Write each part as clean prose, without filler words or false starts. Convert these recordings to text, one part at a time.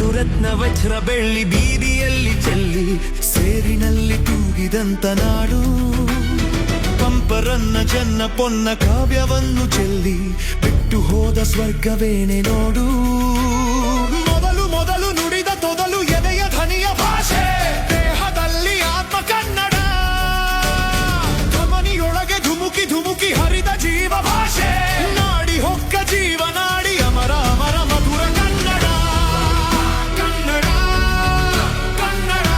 ಮುತ್ತು ರತ್ನ ವಜ್ರ ಬೆಳ್ಳಿ ಬೀದಿಯಲ್ಲಿ ಚೆಲ್ಲಿ ಸೇರಿನಲ್ಲಿ ತೂಗಿದಂತ ನಾಡು. ಪಂಪರನ್ನ ಜನ್ನ ಪೊನ್ನ ಕಾವ್ಯವನ್ನು ಚೆಲ್ಲಿ ಬಿಟ್ಟು ಹೋದ ಸ್ವರ್ಗವೇನೆ ನೋಡು. ಮೊದಲು ಮೊದಲು ನುಡಿದ ತೊದಲು ಎದೆಯ ಧ್ವನಿಯ ಭಾಷೆ, ದೇಹದಲ್ಲಿ ಆತ್ಮ ಕನ್ನಡ. ಧಮನಿಯೊಳಗೆ ಧುಮುಕಿ ಧುಮುಕಿ ಹರಿದ ಜೀವ ಭಾಷೆ, ನಾಡಿ ಹೊಕ್ಕ ಜೀವನಾಡಿ ಅಮರ ಅಮರ ಮಧುರ ಕನ್ನಡ. ಕನ್ನಡ ಕನ್ನಡ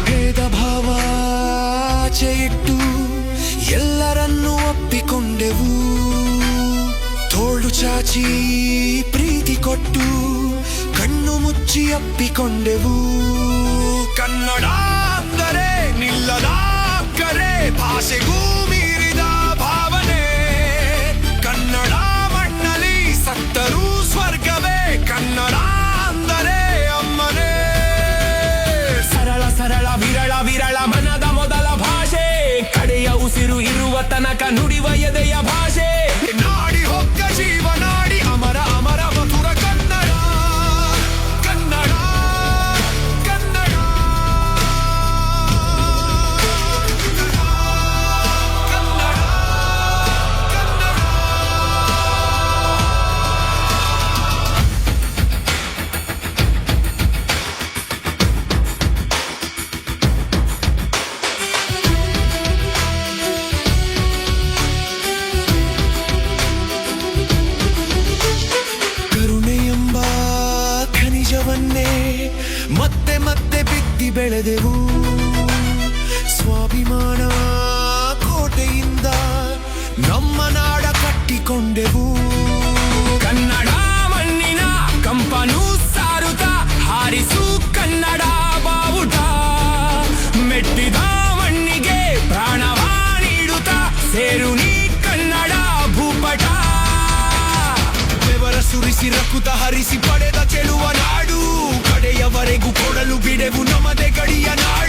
ಭೇದ ಭಾವ ಆಚೆ ಇಟ್ಟು ಎಲ್ಲರನ್ನೂ ಒಪ್ಪಿಕೊಂಡೆವು. ತೋಳು ಚಾಚಿ ಪ್ರೀತಿ ಕೊಟ್ಟು ಕಣ್ಣು ಮುಚ್ಚಿ ಅಪ್ಪಿಕೊಂಡೆವು. ಕನ್ನಡ ಅಂದರೆ ನಿಲ್ಲದ ಕರೆ, ಭಾಷೆಗೂ ಮೀರಿದ ಭಾವನೆ. ಕನ್ನಡ ಮಣ್ಣಲ್ಲಿ ಸತ್ತರೂ ಸ್ವರ್ಗವೇ, ಕನ್ನಡ ಅಂದರೆ ಅಮ್ಮನೇ. ಸರಳ ಸರಳ ವಿರಳ ವಿರಳ ಮನದ ಮೊದಲ ಭಾಷೆ, ಕಡೆಯ ಉಸಿರು ಇರುವ ತನಕ ನುಡಿವ ಎದೆಯ ಭಾಷೆ. ನಾಡಿ ಹೊಕ್ಕ ಜೀವನಾಡಿ ಅಮರ ಅಮರ ಮಧುರ ಕನ್ನಡ. ಕನ್ನಡ ಕನ್ನಡ ಕರುಣೆಯೆಂಬ ಖನಿಜವನ್ನೇ ಮತ್ತೆ ಮತ್ತೆ ಬಿತ್ತಿ ಬೆಳೆದೆವು. ಸ್ವಾಭಿಮಾನ ಕೋಟೆಯಿಂದ ನಮ್ಮ ನಾಡ ಕಟ್ಟಿಕೊಂಡೆವು. ಕನ್ನಡ ಮಣ್ಣಿನ ಕಂಪನು ಸಾರುತ್ತ ಹಾರಿಸು ಕನ್ನಡ ಬಾವುಟ. ಮೆಟ್ಟಿದ ಮಣ್ಣಿಗೆ ಪ್ರಾಣವ ನೀಡುತ್ತ ಸೇರು ನೀ ಕನ್ನಡ ಭೂಪಟ. ಬೆವರ ಸುರಿಸಿ ರಕುತ ಹರಿಸಿ ಪಡೆದ ಚೆಲುವ ನಾಡು, ಕಡೆಯವರೆಗೂ ಕೊಡಲು ಬಿಡೆವು ನಮ್ಮದೇ ಗಡಿಯ ನಾಡು.